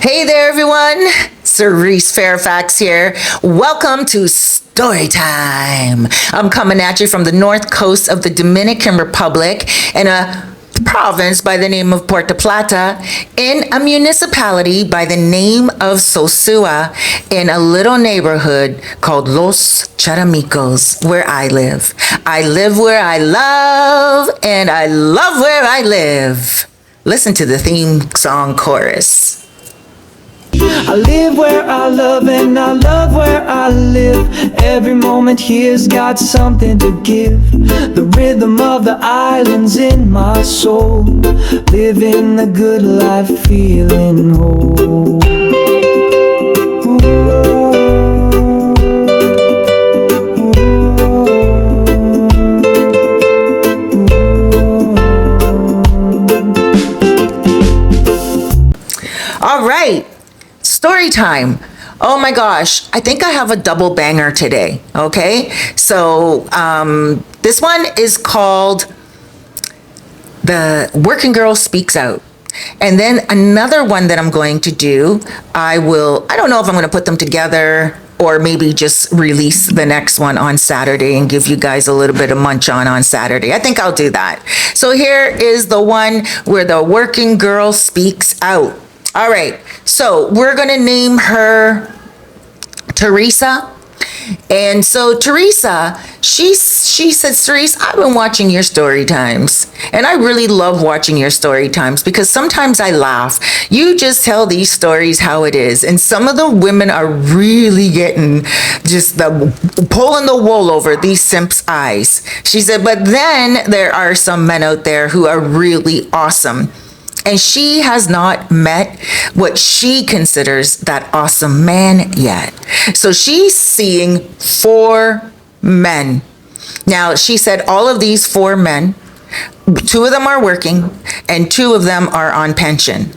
Hey there, everyone. Cerise Fairfax here. Welcome to Storytime. I'm coming at you from the north coast of the Dominican Republic in a province by the name of Puerto Plata, in a municipality by the name of Sosua, in a little neighborhood called Los Charamicos, where I live. I live where I love, and I love where I live. Listen to the theme song chorus. I live where I love and I love where I live. Every moment here's got something to give. The rhythm of the islands in my soul. Living the good life, feeling whole. All right. Story time. Oh my gosh, I think I have a double banger today. Okay, so this one is called The Working Girl Speaks Out. And then another one that I'm going to do, I don't know if I'm going to put them together or maybe just release the next one on Saturday and give you guys a little bit of munch on Saturday. I think I'll do that. So here is the one where the working girl speaks out. All right, so we're gonna name her Teresa. And so Teresa, she said, Cerise, I've been watching your story times, and I really love watching your story times because sometimes I laugh. You just tell these stories how it is, and some of the women are really getting just pulling the wool over these simps' eyes. She said, but then there are some men out there who are really awesome. And she has not met what she considers that awesome man yet. So she's seeing 4 men. Now, she said all of these 4 men, 2 of them are working and 2 of them are on pension.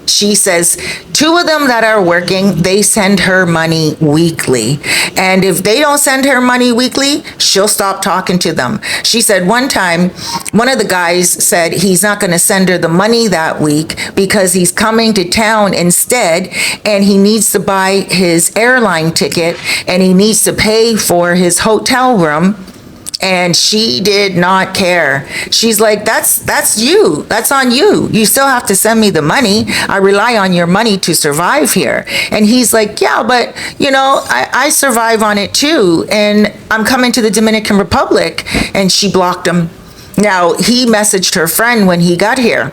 She says 2 of them that are working, they send her money weekly. And if they don't send her money weekly, she'll stop talking to them. She said one time, one of the guys said he's not going to send her the money that week because he's coming to town instead, and he needs to buy his airline ticket and he needs to pay for his hotel room. And she did not care. She's like, that's you. That's on you. You still have to send me the money. I rely on your money to survive here. And he's like, yeah, but I survive on it too. And I'm coming to the Dominican Republic. And she blocked him. Now, he messaged her friend when he got here.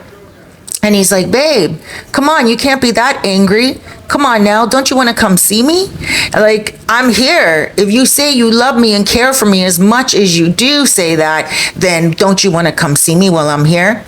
And he's like, babe, come on, you can't be that angry. Come on now, don't you want to come see me? Like, I'm here. If you say you love me and care for me as much as you do say that, then don't you want to come see me while I'm here?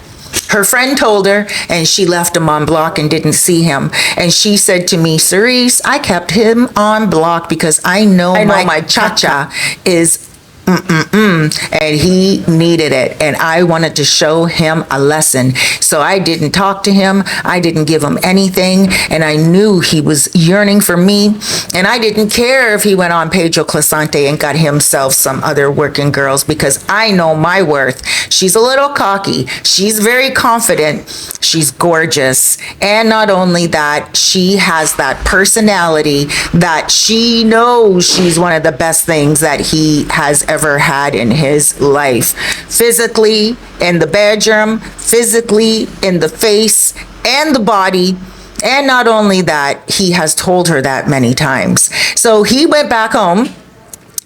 Her friend told her, and she left him on block and didn't see him. And she said to me, Cerise, I kept him on block because I know my cha-cha is and he needed it, and I wanted to show him a lesson. So I didn't talk to him, I didn't give him anything, and I knew he was yearning for me, and I didn't care if he went on Pedro Clasante and got himself some other working girls because I know my worth. She's a little cocky, she's very confident, she's gorgeous, and not only that, she has that personality that she knows she's one of the best things that he has ever had in his life. Physically, in the bedroom, physically, in the face, and the body. And not only that, he has told her that many times. So he went back home.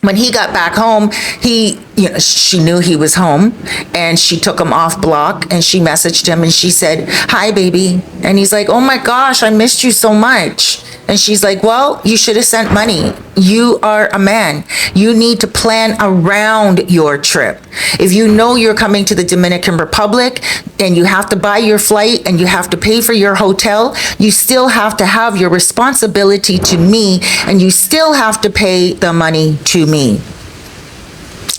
When he got back home, she knew he was home, and she took him off block, and she messaged him and she said, hi, baby. And he's like, oh my gosh, I missed you so much. And she's like, well, you should have sent money. You are a man. You need to plan around your trip. If you know you're coming to the Dominican Republic and you have to buy your flight and you have to pay for your hotel, you still have to have your responsibility to me, and you still have to pay the money to me.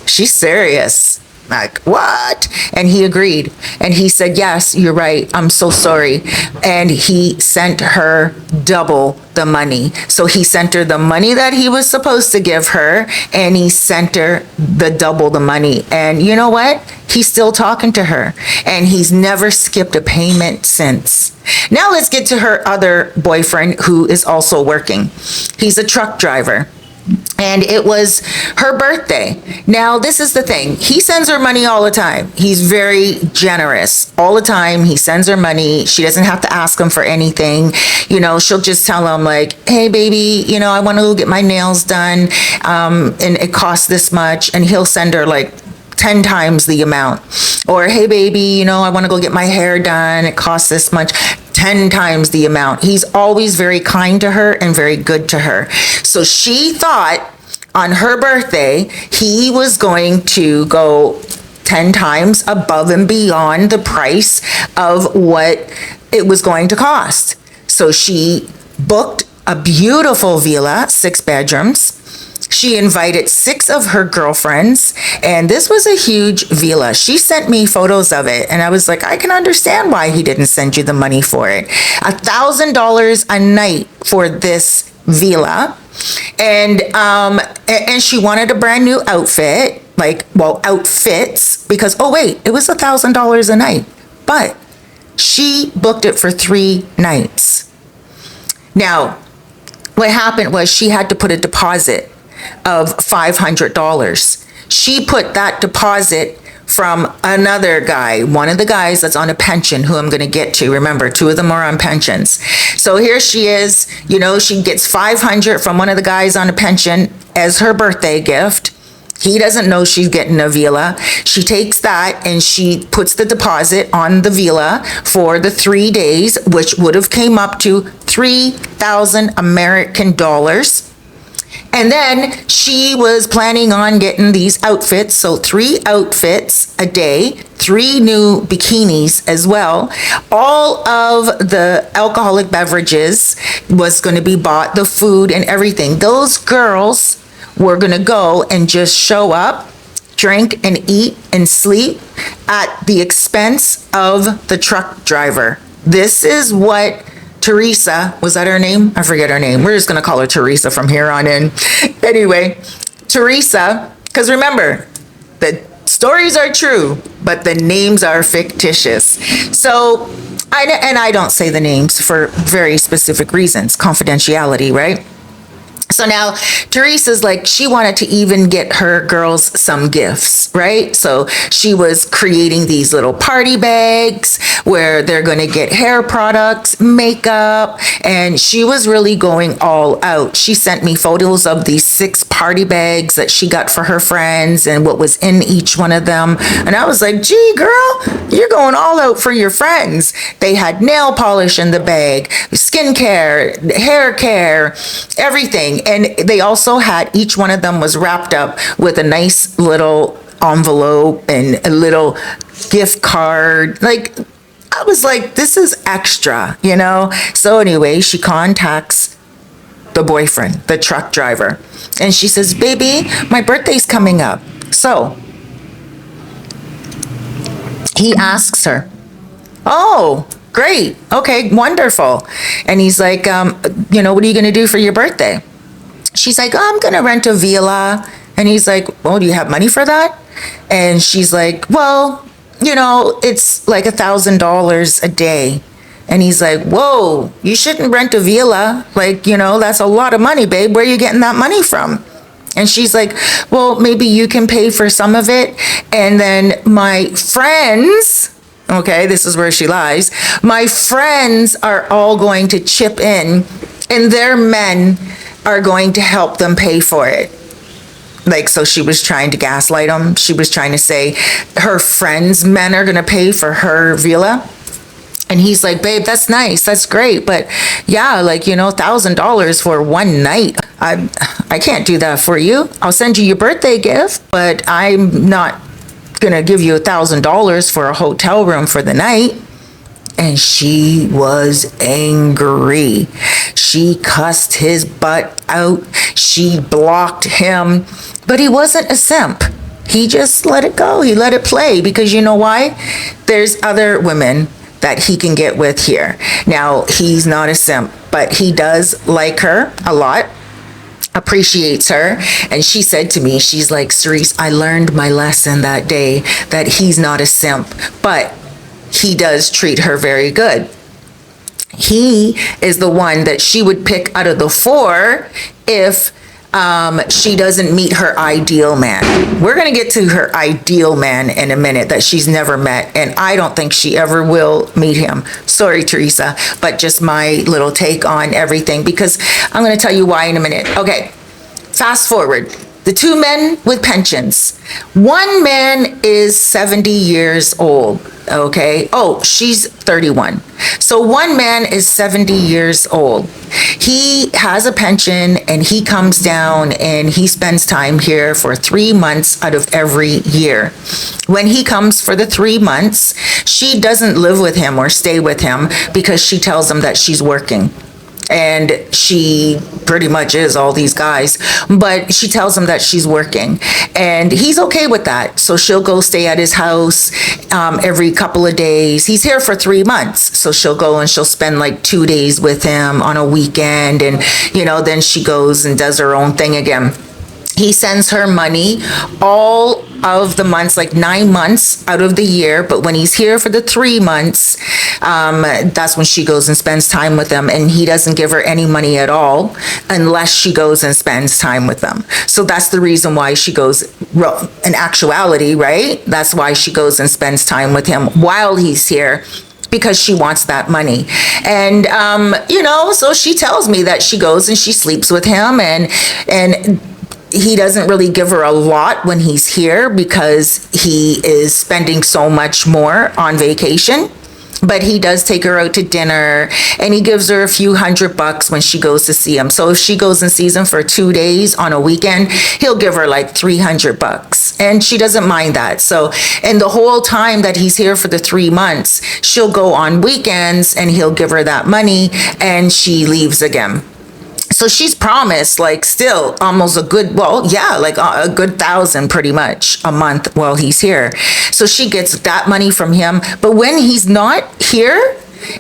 She's serious. Like, what? And he agreed. And he said, yes, you're right. I'm so sorry. And he sent her double the money. So he sent her the money that he was supposed to give her, and he sent her the double the money. And you know what? He's still talking to her, and he's never skipped a payment since. Now let's get to her other boyfriend, who is also working. He's a truck driver. And it was her birthday. Now, this is the thing. He sends her money all the time. He's very generous all the time. He sends her money. She doesn't have to ask him for anything. You know, she'll just tell him like, hey, baby, you know, I want to go get my nails done. And it costs this much. And he'll send her like 10 times the amount. Or, hey, baby, you know, I want to go get my hair done. It costs this much. 10 times the amount. He's always very kind to her and very good to her. So she thought on her birthday, he was going to go 10 times above and beyond the price of what it was going to cost. So she booked a beautiful villa, 6 bedrooms. She invited 6 of her girlfriends, and this was a huge villa. She sent me photos of it, and I was like, I can understand why he didn't send you the money for it. $1,000 a night for this villa, and she wanted a brand new outfit, outfits, because it was $1,000 a night, but she booked it for 3 nights. Now, what happened was she had to put a deposit of $500. She put that deposit from another guy, one of the guys that's on a pension, who I'm going to get to. Remember, 2 of them are on pensions. So here she is, you know, she gets $500 from one of the guys on a pension as her birthday gift. He doesn't know she's getting a villa. She takes that and she puts the deposit on the villa for the 3 days, which would have came up to 3,000 American dollars. And then she was planning on getting these outfits. So 3 outfits a day, 3 new bikinis as well. All of the alcoholic beverages was going to be bought, the food and everything. Those girls were going to go and just show up, drink and eat and sleep at the expense of the truck driver. This is what Teresa, was that her name? I forget her name. We're just going to call her Teresa from here on in. Anyway, Teresa, because remember, the stories are true, but the names are fictitious. So, I don't say the names for very specific reasons, confidentiality, right? So now Teresa's like, she wanted to even get her girls some gifts, right? So she was creating these little party bags where they're going to get hair products, makeup, and she was really going all out. She sent me photos of these 6 party bags that she got for her friends and what was in each one of them. And I was like, gee, girl, you're going all out for your friends. They had nail polish in the bag, skincare, hair care, everything. And they also had, each one of them was wrapped up with a nice little envelope and a little gift card. Like, I was like, this is extra, you know? So anyway, she contacts the boyfriend, the truck driver. And she says, baby, my birthday's coming up. So he asks her, oh, great. Okay, wonderful. And he's like, what are you going to do for your birthday? She's like, oh, I'm going to rent a villa. And he's like, well, do you have money for that? And she's like, well, it's like $1,000 a day. And he's like, whoa, you shouldn't rent a villa. Like, that's a lot of money, babe. Where are you getting that money from? And she's like, well, maybe you can pay for some of it. And then my friends, okay, this is where she lies. My friends are all going to chip in, and their men are going to help them pay for it. Like, so she was trying to gaslight him. She was trying to say her friends' men are going to pay for her villa. And he's like, babe, that's nice. That's great. But yeah, like, $1,000 for one night. I can't do that for you. I'll send you your birthday gift, but I'm not going to give you $1,000 for a hotel room for the night. And she was angry. She cussed his butt out. She blocked him. But he wasn't a simp. he just let it go. He let it play because you know why? There's other women that he can get with here. Now, he's not a simp, but he does like her a lot, appreciates her. And she said to me, she's like, Cerise, I learned my lesson that day that he's not a simp, but he does treat her very good. He is the one that she would pick out of the four if she doesn't meet her ideal man. We're going to get to her ideal man in a minute that she's never met, and I don't think she ever will meet him. Sorry, Teresa, but just my little take on everything, because I'm going to tell you why in a minute. Okay, fast forward. The two men with pensions. One man is 70 years old, okay? Oh, she's 31. So one man is 70 years old. He has a pension and he comes down and he spends time here for 3 months out of every year. When he comes for the 3 months, she doesn't live with him or stay with him because she tells him that she's working. And she pretty much is all these guys, but she tells him that she's working and he's okay with that. So she'll go stay at his house every couple of days. He's here for 3 months. So she'll go and she'll spend like 2 days with him on a weekend. And, you know, then she goes and does her own thing again. He sends her money all of the months, like 9 months out of the year. But when he's here for the 3 months, that's when she goes and spends time with him. And he doesn't give her any money at all unless she goes and spends time with them. So that's the reason why she goes, in actuality, right? That's why she goes and spends time with him while he's here, because she wants that money. And, you know, so she tells me that she goes and she sleeps with him, and he doesn't really give her a lot when he's here because he is spending so much more on vacation. But he does take her out to dinner and he gives her a few $100 when she goes to see him. So if she goes and sees him for 2 days on a weekend, he'll give her like $300 and she doesn't mind that. So, and the whole time that he's here for the 3 months, she'll go on weekends and he'll give her that money and she leaves again. So she's promised like still almost a good, well, yeah, like a good 1,000 pretty much a month while he's here. So she gets that money from him. But when he's not here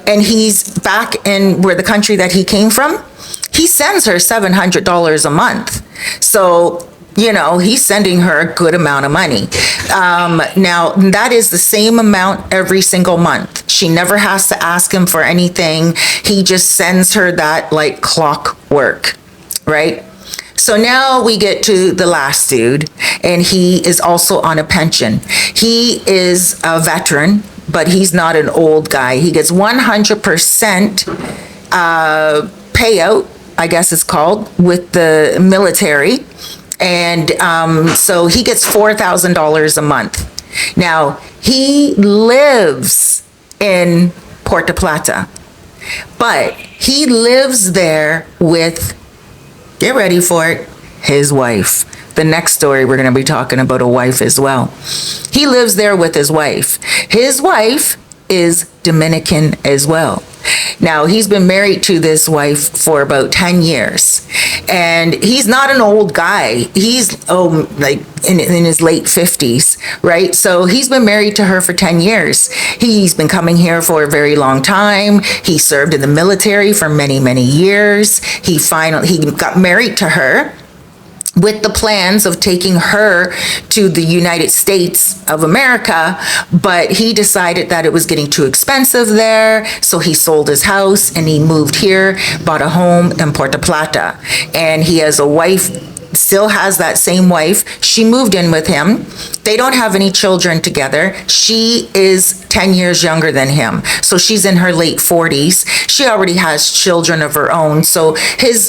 and he's back in where the country that he came from, he sends her $700 a month. So, you know, he's sending her a good amount of money. Now, that is the same amount every single month. She never has to ask him for anything. He just sends her that like clockwork, right? So now we get to the last dude, and he is also on a pension. He is a veteran, but he's not an old guy. He gets 100% payout, I guess it's called, with the military. And so he gets $4,000 a month. Now, he lives in Puerto Plata, but he lives there with, get ready for it, his wife. The next story, we're going to be talking about a wife as well. He lives there with his wife. His wife is Dominican as well. Now, he's been married to this wife for about 10 years. And he's not an old guy. He's, like in his late 50s, right? So he's been married to her for 10 years. He's been coming here for a very long time. He served in the military for many, many years. He got married to her with the plans of taking her to the United States of America, but he decided that it was getting too expensive there, so he sold his house and he moved here, bought a home in Puerto Plata. And he has a wife, still has that same wife. She moved in with him. They don't have any children together. She is 10 years younger than him. So she's in her late 40s. She already has children of her own. So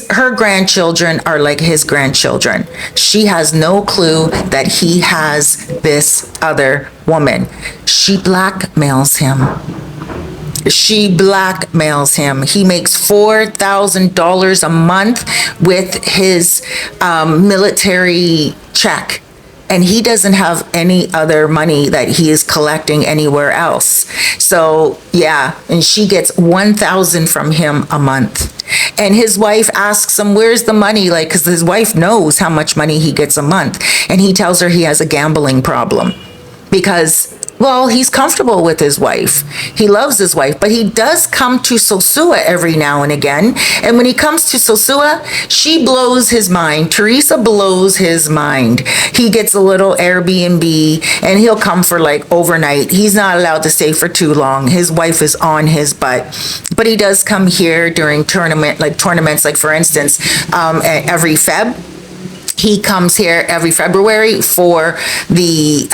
her grandchildren are like his grandchildren. She has no clue that he has this other woman. She blackmails him. She blackmails him. He makes $4,000 a month with his military check. and he doesn't have any other money that he is collecting anywhere else. So yeah, and she gets 1,000 from him a month. And his wife asks him, where's the money? Like, because his wife knows how much money he gets a month. And he tells her he has a gambling problem because, well, he's comfortable with his wife. He loves his wife, but he does come to Sosua every now and again. And when he comes to Sosua, she blows his mind. Teresa blows his mind. He gets a little Airbnb and he'll come for like overnight. He's not allowed to stay for too long. His wife is on his butt. But he does come here during tournaments, like for instance, every Feb. He comes here every February for the,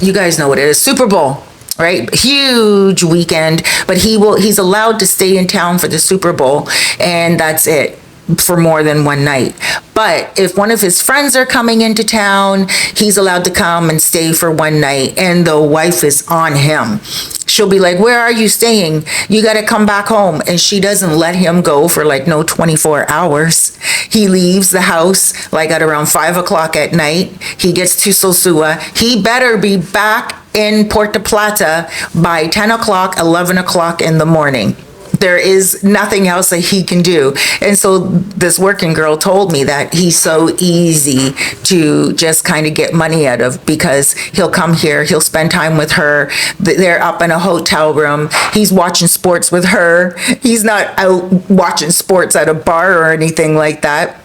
you guys know what it is, Super Bowl, right? Huge weekend, but he's allowed to stay in town for the Super Bowl, and that's it for more than one night. But if one of his friends are coming into town, he's allowed to come and stay for one night, and the wife is on him. She'll be like, where are you staying? You got to come back home. And she doesn't let him go for like no 24 hours. He leaves the house like at around 5 o'clock at night. He gets to Sosua. He better be back in Puerto Plata by 10 o'clock, 11 o'clock in the morning. There is nothing else that he can do. And so this working girl told me that he's so easy to just kind of get money out of, because he'll come here, he'll spend time with her. They're up in a hotel room. He's watching sports with her. He's not out watching sports at a bar or anything like that.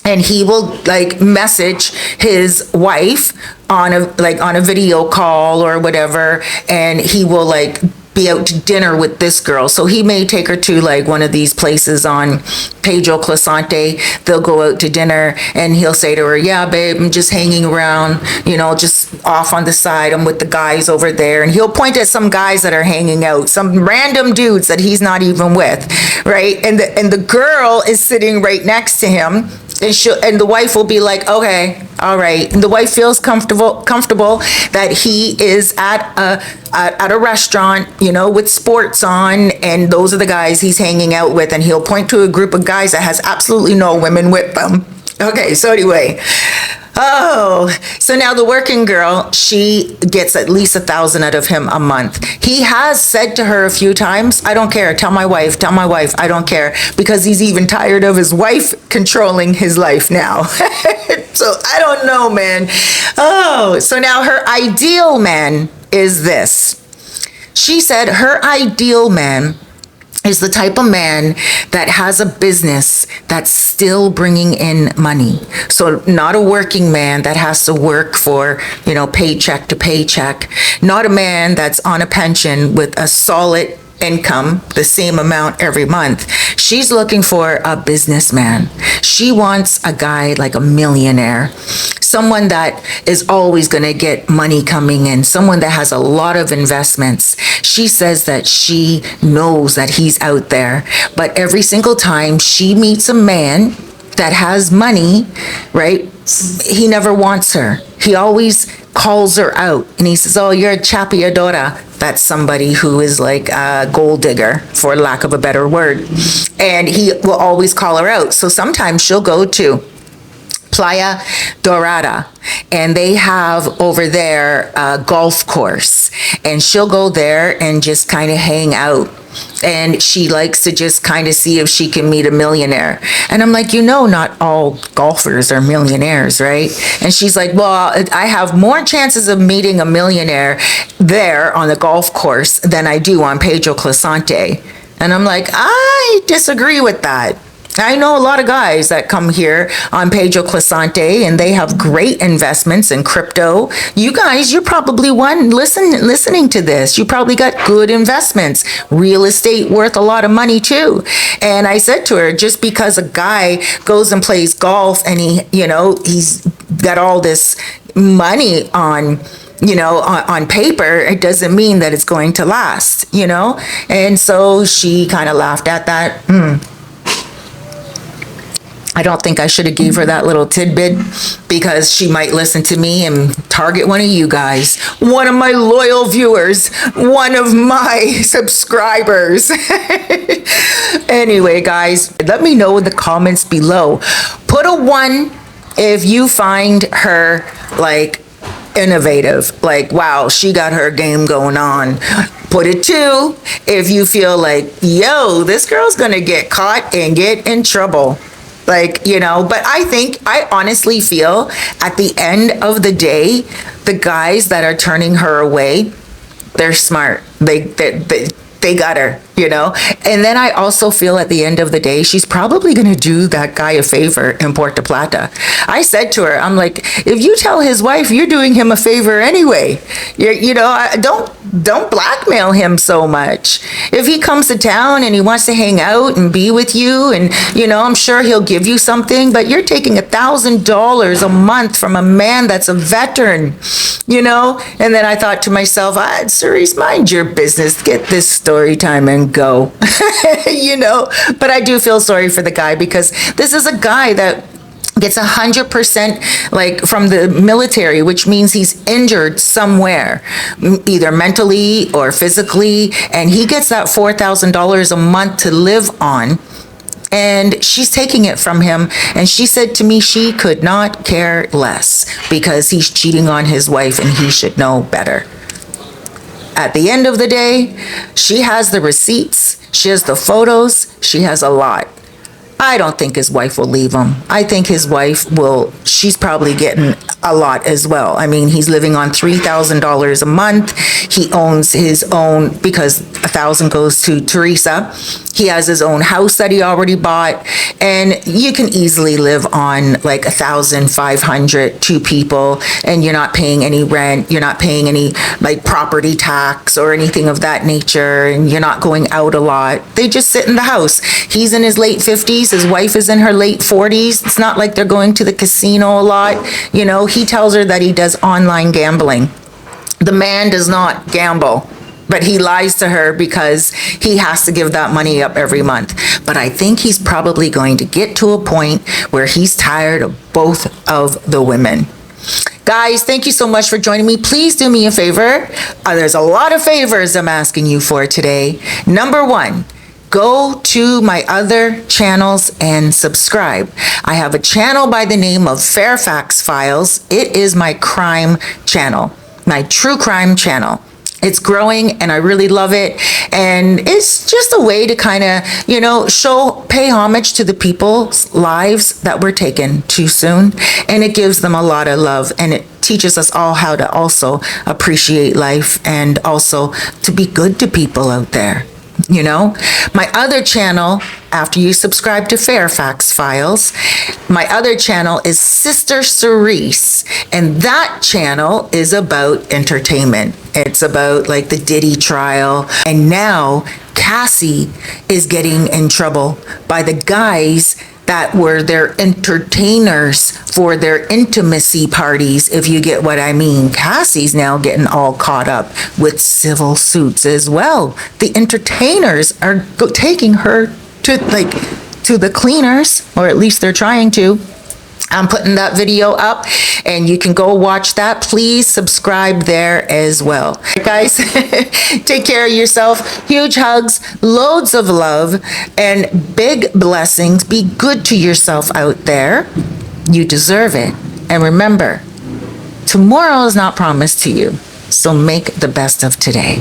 And he will like message his wife on a video call or whatever, and he will like be out to dinner with this girl. So he may take her to like one of these places on Pedro Clisante. They'll go out to dinner and he'll say to her, yeah, babe, I'm just hanging around, just off on the side. I'm with the guys over there. And he'll point at some guys that are hanging out, some random dudes that he's not even with, right? And the girl is sitting right next to him. And the wife will be like, okay, all right. And the wife feels comfortable that he is at a restaurant, with sports on, and those are the guys he's hanging out with. And he'll point to a group of guys that has absolutely no women with them. Okay, so anyway. Oh, so now the working girl, she gets at least 1,000 out of him a month. He has said to her a few times, I don't care, tell my wife, I don't care, because he's even tired of his wife controlling his life now. So I don't know, man. Oh, so now her ideal man is this. She said her ideal man is the type of man that has a business that's still bringing in money. So not a working man that has to work for, paycheck to paycheck. Not a man that's on a pension with a solid income, the same amount every month. She's looking for a businessman. She wants a guy like a millionaire, someone that is always going to get money coming in, someone that has a lot of investments. She says that she knows that he's out there, but every single time she meets a man that has money, right, he never wants her. He always calls her out and he says, oh, you're a chapeadora. That's somebody who is like a gold digger, for lack of a better word. And he will always call her out. So sometimes she'll go to Playa Dorada, and they have over there a golf course, and she'll go there and just kind of hang out. And she likes to just kind of see if she can meet a millionaire. And I'm like, not all golfers are millionaires, right? And she's like, well, I have more chances of meeting a millionaire there on the golf course than I do on Pedro Clisante. And I'm like, I disagree with that. I know a lot of guys that come here on Pedro Clisante and they have great investments in crypto. You guys, you're probably one listening to this. You probably got good investments. Real estate worth a lot of money too. And I said to her, just because a guy goes and plays golf and he's got all this money on paper, it doesn't mean that it's going to last, And so she kind of laughed at that. I don't think I should have gave her that little tidbit, because she might listen to me and target one of you guys, one of my loyal viewers, one of my subscribers. Anyway, guys, let me know in the comments below. Put a 1 if you find her like innovative, like, wow, she got her game going on, put it 2. If you feel like, yo, this girl's gonna get caught and get in trouble. Like, but I honestly feel at the end of the day, the guys that are turning her away, they're smart. They got her, And then I also feel at the end of the day, she's probably going to do that guy a favor in Puerto Plata. I said to her, I'm like, if you tell his wife, you're doing him a favor anyway. Don't blackmail him so much. If he comes to town and he wants to hang out and be with you, and, I'm sure he'll give you something, but you're taking $1,000 a month from a man that's a veteran, And then I thought to myself, Cerise, mind your business. Get this story time and go, But I do feel sorry for the guy, because this is a guy that gets 100% like from the military, which means he's injured somewhere, either mentally or physically, and he gets that $4,000 a month to live on. And she's taking it from him. And she said to me she could not care less, because he's cheating on his wife and he should know better. At the end of the day, she has the receipts, she has the photos, she has a lot. I don't think his wife will leave him. I think his wife she's probably getting a lot as well. I mean, he's living on $3,000 a month. He owns his own, because $1,000 goes to Teresa. He has his own house that he already bought. And you can easily live on like $1,500, 2 people, and you're not paying any rent. You're not paying any like property tax or anything of that nature. And you're not going out a lot. They just sit in the house. He's in his late 50s. His wife is in her late 40s. It's not like they're going to the casino a lot. He tells her that he does online gambling. The man does not gamble, but he lies to her because he has to give that money up every month. But I think he's probably going to get to a point where he's tired of both of the women. Guys, thank you so much for joining me. Please do me a favor. There's a lot of favors I'm asking you for today. Number 1, go to my other channels and subscribe. I have a channel by the name of Fairfax Files. It is my crime channel, my true crime channel. It's growing and I really love it. And it's just a way to kind of, pay homage to the people's lives that were taken too soon. And it gives them a lot of love, and it teaches us all how to also appreciate life and also to be good to people out there. My other channel, after you subscribe to Fairfax Files, my other channel is Sister Cerise, and that channel is about entertainment. It's about like the Diddy trial, and now Cassie is getting in trouble by the guys that were their entertainers for their intimacy parties, if you get what I mean. Cassie's now getting all caught up with civil suits as well. The entertainers are taking her to the cleaners, or at least they're trying to. I'm putting that video up and you can go watch that. Please subscribe there as well. Guys, take care of yourself. Huge hugs, loads of love, and big blessings. Be good to yourself out there. You deserve it. And remember, tomorrow is not promised to you. So make the best of today.